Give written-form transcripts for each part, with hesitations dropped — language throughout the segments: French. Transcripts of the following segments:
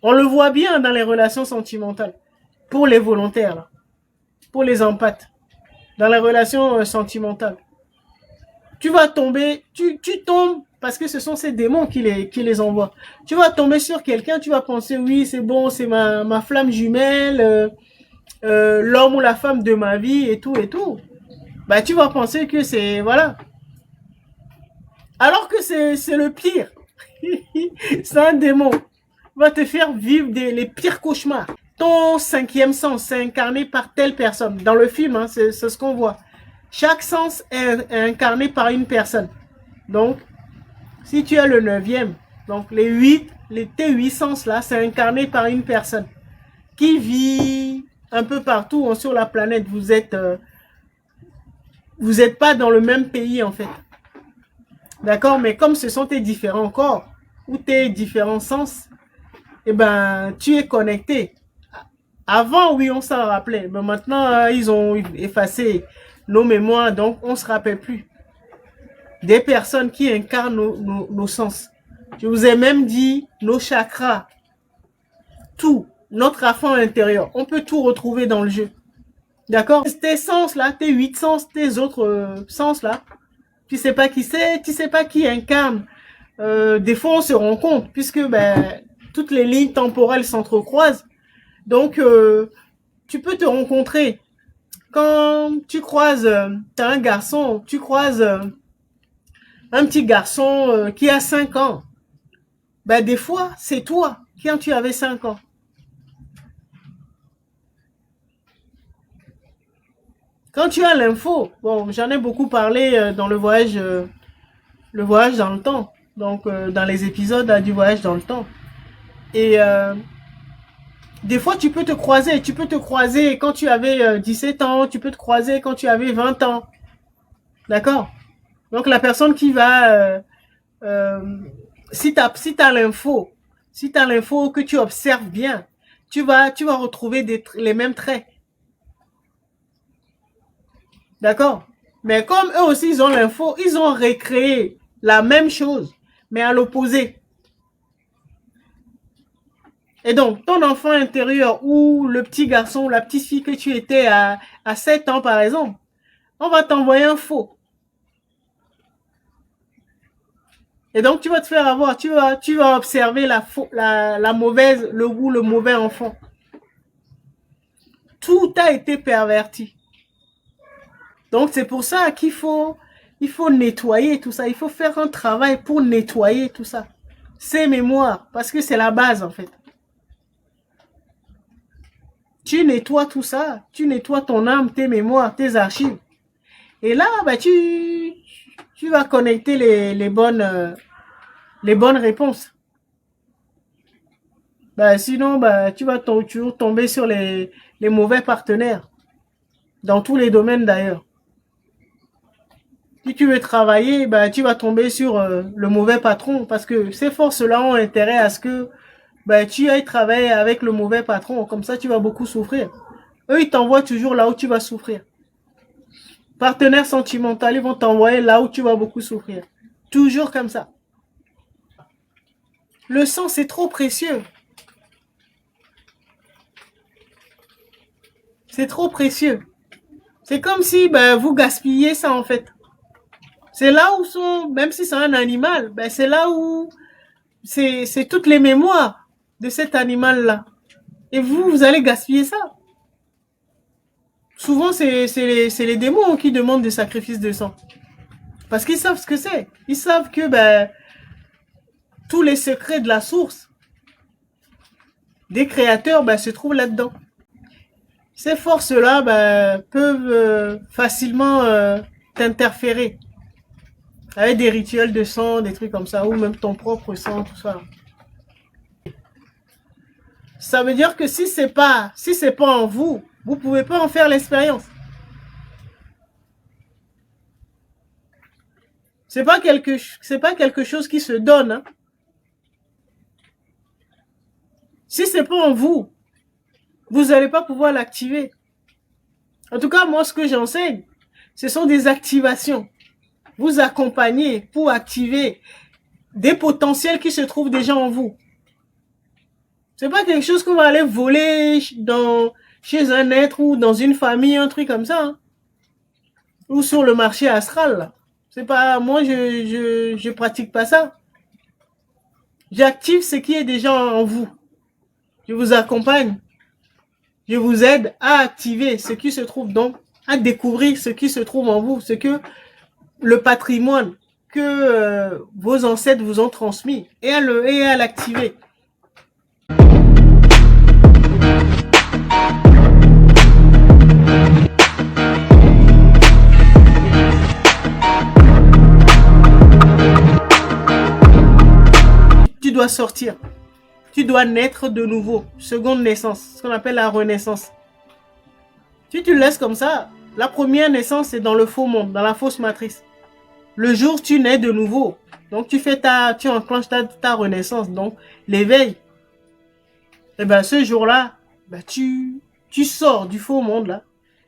On le voit bien dans les relations sentimentales. Pour les volontaires, là. Pour les empathes. Dans les relations sentimentales. Tu vas tomber, tu tombes parce que ce sont ces démons qui les envoient. Tu vas tomber sur quelqu'un, tu vas penser, oui, c'est bon, c'est ma flamme jumelle, l'homme ou la femme de ma vie et tout et tout. Bah, tu vas penser que c'est, voilà. Alors que c'est le pire. C'est un démon. Il va te faire vivre les pires cauchemars. Ton cinquième sens, c'est incarné par telle personne. Dans le film, hein, c'est ce qu'on voit. Chaque sens est incarné par une personne. Donc, si tu as le neuvième, donc tes 8 sens là, c'est incarné par une personne qui vit un peu partout hein, sur la planète. Vous êtes pas dans le même pays en fait. D'accord? Mais comme ce sont tes différents corps ou tes différents sens, eh ben, tu es connecté. Avant, oui, on s'en rappelait. Mais maintenant, ils ont effacé nos mémoires, donc on ne se rappelle plus. Des personnes qui incarnent nos sens. Je vous ai même dit nos chakras. Tout. Notre enfant intérieur. On peut tout retrouver dans le jeu. D'accord? Tes sens là, tes 8 sens, tes autres sens là, tu sais pas qui c'est, tu sais pas qui incarne. Des fois, on se rend compte, puisque ben, toutes les lignes temporelles s'entrecroisent. Donc, tu peux te rencontrer. Quand tu croises, t'as un garçon, tu croises un petit garçon qui a 5 ans. Ben, des fois, c'est toi quand tu avais 5 ans. Quand tu as l'info, bon, j'en ai beaucoup parlé dans le voyage dans le temps. Donc, dans les épisodes du voyage dans le temps. Et des fois, tu peux te croiser. Tu peux te croiser quand tu avais 17 ans. Tu peux te croiser quand tu avais 20 ans. D'accord? Donc, la personne qui va... si tu as l'info, que tu observes bien, tu vas retrouver les mêmes traits. D'accord? Mais comme eux aussi, ils ont l'info, ils ont recréé la même chose, mais à l'opposé. Et donc, ton enfant intérieur ou le petit garçon ou la petite fille que tu étais à 7 ans, par exemple, on va t'envoyer un faux. Et donc, tu vas te faire avoir, tu vas observer la mauvaise, le goût, le mauvais enfant. Tout a été perverti. Donc, c'est pour ça qu'il faut nettoyer tout ça. Il faut faire un travail pour nettoyer tout ça. Ces mémoires, parce que c'est la base, en fait. Tu nettoies tout ça, tu nettoies ton âme, tes mémoires, tes archives. Et là, bah, tu vas connecter les bonnes réponses. Bah, sinon, bah, tu vas toujours tomber sur les mauvais partenaires. Dans tous les domaines d'ailleurs. Si tu veux travailler, bah, tu vas tomber sur le mauvais patron parce que ces forces-là ont intérêt à ce que bah, tu ailles travailler avec le mauvais patron. Comme ça, tu vas beaucoup souffrir. Eux, ils t'envoient toujours là où tu vas souffrir. Partenaires sentimentaux, ils vont t'envoyer là où tu vas beaucoup souffrir. Toujours comme ça. Le sang, c'est trop précieux. C'est trop précieux. C'est comme si bah, vous gaspillez ça en fait. C'est là où sont, même si c'est un animal, bah, c'est là où c'est toutes les mémoires de cet animal-là. Et vous allez gaspiller ça. Souvent, c'est les démons qui demandent des sacrifices de sang. Parce qu'ils savent ce que c'est. Ils savent que ben, tous les secrets de la source des créateurs ben, se trouvent là-dedans. Ces forces-là ben, peuvent facilement t'interférer avec des rituels de sang, des trucs comme ça, ou même ton propre sang, tout ça. Ça veut dire que si c'est pas en vous, vous pouvez pas en faire l'expérience. C'est pas quelque chose qui se donne. Hein. Si c'est pas en vous, vous n'allez pas pouvoir l'activer. En tout cas, moi, ce que j'enseigne, ce sont des activations. Vous accompagnez pour activer des potentiels qui se trouvent déjà en vous. C'est pas quelque chose qu'on va aller voler chez un être ou dans une famille, un truc comme ça. Hein. Ou sur le marché astral. Là. C'est pas, moi, je pratique pas ça. J'active ce qui est déjà en vous. Je vous accompagne. Je vous aide à activer ce qui se trouve donc, à découvrir ce qui se trouve en vous, ce que le patrimoine que vos ancêtres vous ont transmis et à l'activer. Tu dois sortir. Tu dois naître de nouveau. Seconde naissance, ce qu'on appelle la renaissance. Si tu le laisses comme ça, la première naissance c'est dans le faux monde, dans la fausse matrice. Le jour tu nais de nouveau, donc tu enclenches ta renaissance, donc l'éveil. Et ben ce jour-là, ben tu sors du faux monde là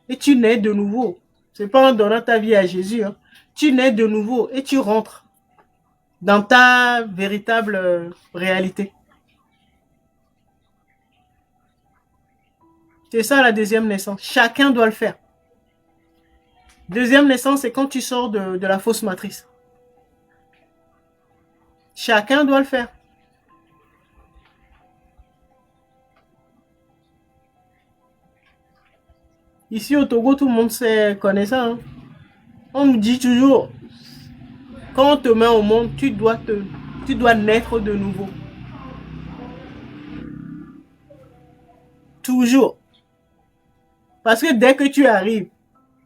et tu nais de nouveau. C'est pas en donnant ta vie à Jésus, hein. Tu nais de nouveau et tu rentres dans ta véritable réalité. C'est ça la deuxième naissance. Chacun doit le faire. Deuxième naissance, c'est quand tu sors de la fausse matrice. Chacun doit le faire. Ici au Togo, tout le monde connaît ça. Hein. On nous dit toujours, quand on te met au monde, tu dois naître de nouveau. Toujours. Parce que dès que tu arrives,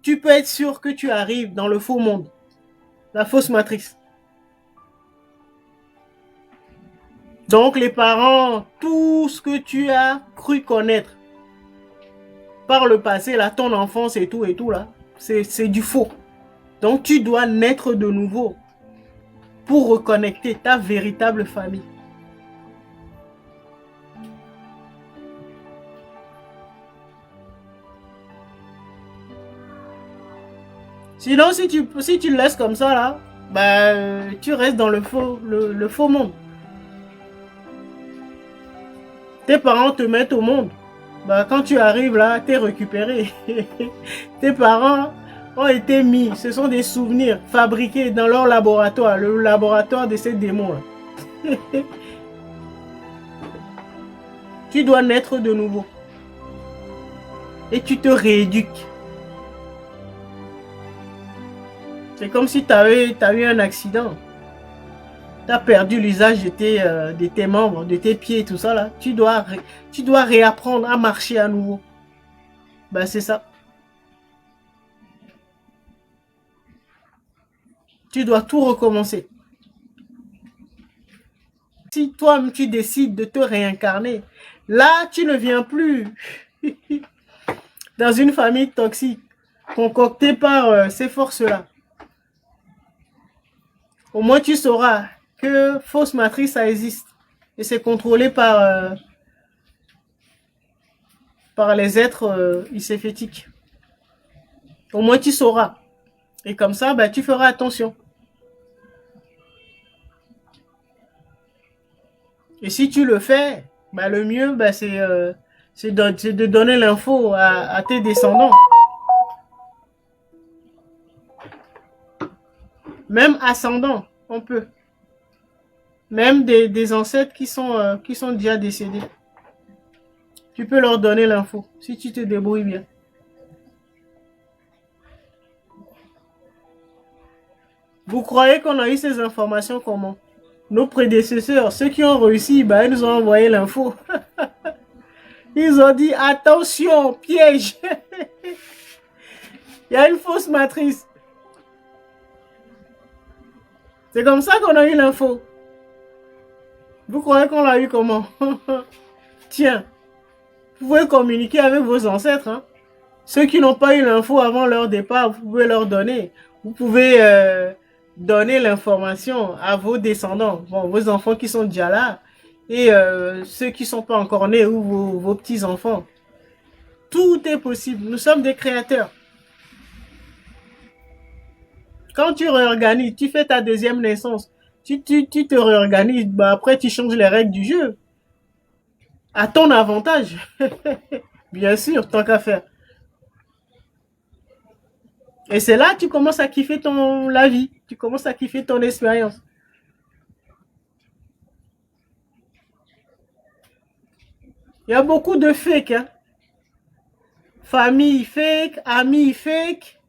tu peux être sûr que tu arrives dans le faux monde. La fausse matrice. Donc les parents, tout ce que tu as cru connaître par le passé, là, ton enfance et tout là, c'est du faux. Donc tu dois naître de nouveau pour reconnecter ta véritable famille. Sinon, si tu le laisses comme ça, là, bah, tu restes dans le faux monde. Tes parents te mettent au monde. Bah, quand tu arrives là, t'es récupéré. Tes parents ont été mis. Ce sont des souvenirs fabriqués dans leur laboratoire, le laboratoire de ces démons là. Tu dois naître de nouveau. Et tu te rééduques. C'est comme si tu avais eu un accident. Tu as perdu l'usage de tes membres, de tes pieds et tout ça là. Tu dois réapprendre à marcher à nouveau. Ben c'est ça. Tu dois tout recommencer. Si toi tu décides de te réincarner, là tu ne viens plus dans une famille toxique concoctée par ces forces-là. Au moins tu sauras que fausse matrice ça existe et c'est contrôlé par les êtres iséfétiques. Au moins tu sauras. Et comme ça, bah, tu feras attention. Et si tu le fais, bah, le mieux, bah, c'est de donner l'info à tes descendants. Même ascendants, on peut. Même des ancêtres qui sont déjà décédés. Tu peux leur donner l'info, si tu te débrouilles bien. Vous croyez qu'on a eu ces informations comment? Nos prédécesseurs, ceux qui ont réussi, bah, ils nous ont envoyé l'info. Ils ont dit, attention, piège. Il y a une fausse matrice. C'est comme ça qu'on a eu l'info. Vous croyez qu'on l'a eu comment? Tiens, vous pouvez communiquer avec vos ancêtres. Hein? Ceux qui n'ont pas eu l'info avant leur départ, vous pouvez leur donner. Vous pouvez donner l'information à vos descendants, bon, vos enfants qui sont déjà là, et ceux qui ne sont pas encore nés, ou vos petits-enfants. Tout est possible. Nous sommes des créateurs. Quand tu réorganises, tu fais ta deuxième naissance, tu te réorganises, bah après tu changes les règles du jeu. à ton avantage. Bien sûr, tant qu'à faire. Et c'est là que tu commences à kiffer la vie. Tu commences à kiffer ton expérience. Il y a beaucoup de fake, hein. Famille fake, amis fake.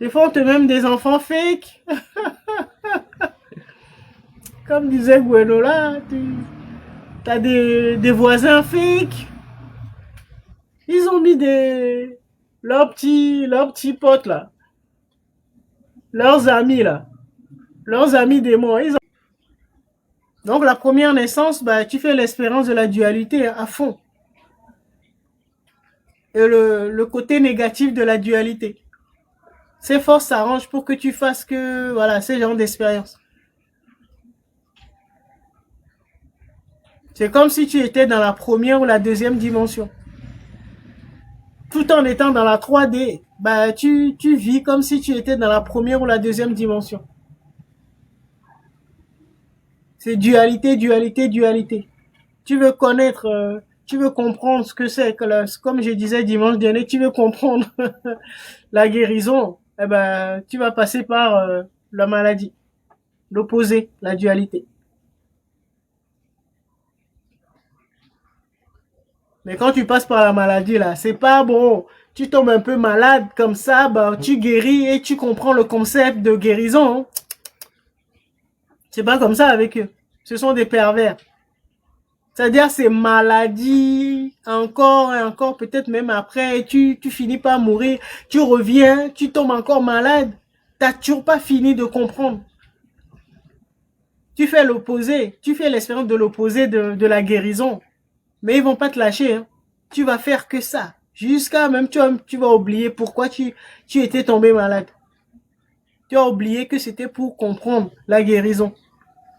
Des fois, on te même des enfants fake. Comme disait Gwenola, tu as des voisins fake. Ils ont mis leurs petits potes là, leurs amis là, leurs amis démons. Donc la première naissance, bah, tu fais l'expérience de la dualité à fond. Et le côté négatif de la dualité. Ces forces s'arrangent pour que tu fasses que, voilà, ce genre d'expérience. C'est comme si tu étais dans la première ou la deuxième dimension. Tout en étant dans la 3D, bah, tu vis comme si tu étais dans la première ou la deuxième dimension. C'est dualité, dualité, dualité. Tu veux connaître, tu veux comprendre ce que c'est, comme je disais dimanche dernier, tu veux comprendre la guérison, eh ben, tu vas passer par la maladie, l'opposé, la dualité. Mais quand tu passes par la maladie, là, c'est pas bon. Tu tombes un peu malade comme ça, bah, tu guéris et tu comprends le concept de guérison. Hein. C'est pas comme ça avec eux. Ce sont des pervers. C'est-à-dire ces maladies, encore et encore, peut-être même après, tu finis par mourir, tu reviens, tu tombes encore malade. T'as toujours pas fini de comprendre. Tu fais l'opposé, tu fais l'expérience de l'opposé de la guérison. Mais ils vont pas te lâcher. Hein. Tu vas faire que ça. Jusqu'à même, tu vas oublier pourquoi tu étais tombé malade. Tu as oublié que c'était pour comprendre la guérison.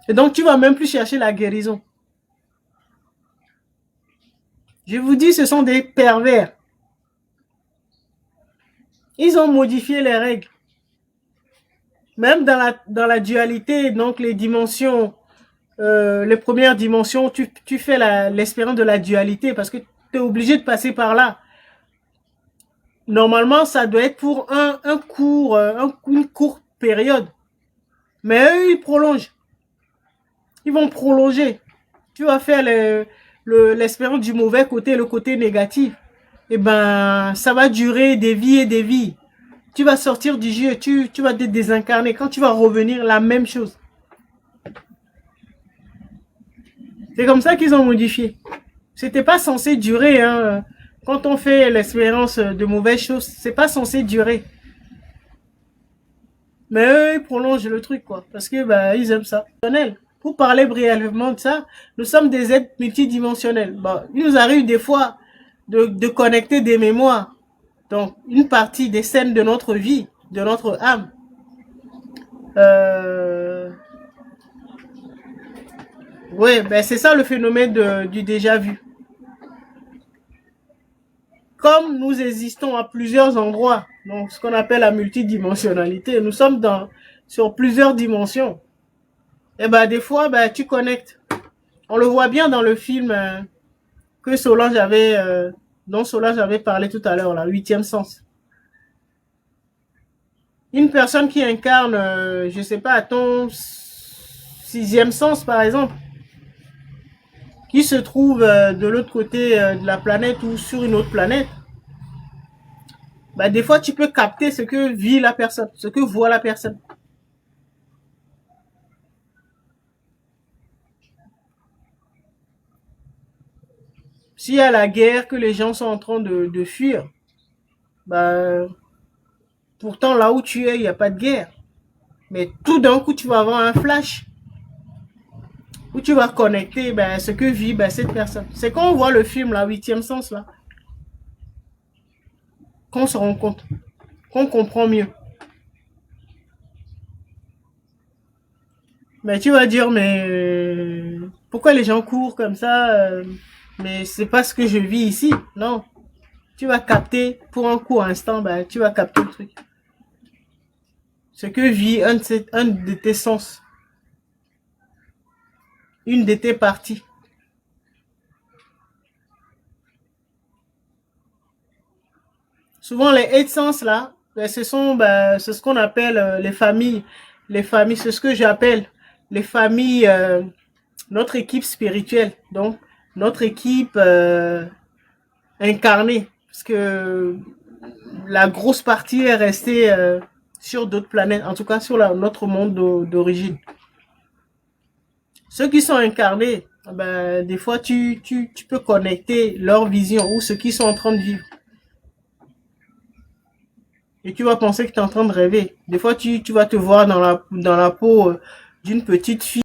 Et donc, tu vas même plus chercher la guérison. Je vous dis, ce sont des pervers. Ils ont modifié les règles. Même dans la dualité, donc les dimensions, les premières dimensions, tu fais l'expérience de la dualité parce que tu es obligé de passer par là. Normalement, ça doit être pour une courte période. Mais eux, ils prolongent. Ils vont prolonger. Tu vas faire l'expérience du mauvais côté, le côté négatif. Et ben, ça va durer des vies et des vies. Tu vas sortir du jeu, tu vas te désincarner. Quand tu vas revenir, la même chose. C'est comme ça qu'ils ont modifié. C'était pas censé durer. Hein. Quand on fait l'expérience de mauvaises choses, c'est pas censé durer. Mais eux, ils prolongent le truc, quoi. Parce que, bah, ils aiment ça. Pour parler brièvement de ça, nous sommes des êtres multidimensionnels. Bon, il nous arrive des fois de connecter des mémoires. Donc, une partie des scènes de notre vie, de notre âme. Oui, ben c'est ça le phénomène du déjà vu. Comme nous existons à plusieurs endroits, donc ce qu'on appelle la multidimensionnalité, nous sommes sur plusieurs dimensions. Et ben des fois, ben, tu connectes. On le voit bien dans le film que dont Solange avait parlé tout à l'heure, la huitième sens. Une personne qui incarne, je sais pas, ton sixième sens par exemple, qui se trouve de l'autre côté de la planète ou sur une autre planète, bah, des fois tu peux capter ce que vit la personne, ce que voit la personne. S'il y a la guerre que les gens sont en train de fuir, bah, pourtant là où tu es, il n'y a pas de guerre. Mais tout d'un coup, tu vas avoir un flash où tu vas connecter ben, ce que vit ben, cette personne. C'est quand on voit le film, la huitième sens, là, qu'on se rend compte, qu'on comprend mieux. Mais tu vas dire, mais pourquoi les gens courent comme ça mais c'est pas ce que je vis ici. Non. Tu vas capter pour un court instant, ben, tu vas capter le truc. Ce que vit un de tes sens. une de tes parties. Souvent, les eight sens, là, c'est ce qu'on appelle les familles. Les familles, c'est ce que j'appelle les familles, notre équipe spirituelle. Donc, notre équipe incarnée. Parce que la grosse partie est restée sur d'autres planètes, en tout cas sur notre monde d'origine. Ceux qui sont incarnés, ben, des fois, tu peux connecter leur vision ou ce qu'ils sont en train de vivre. Et tu vas penser que tu es en train de rêver. Des fois, tu vas te voir dans la peau d'une petite fille.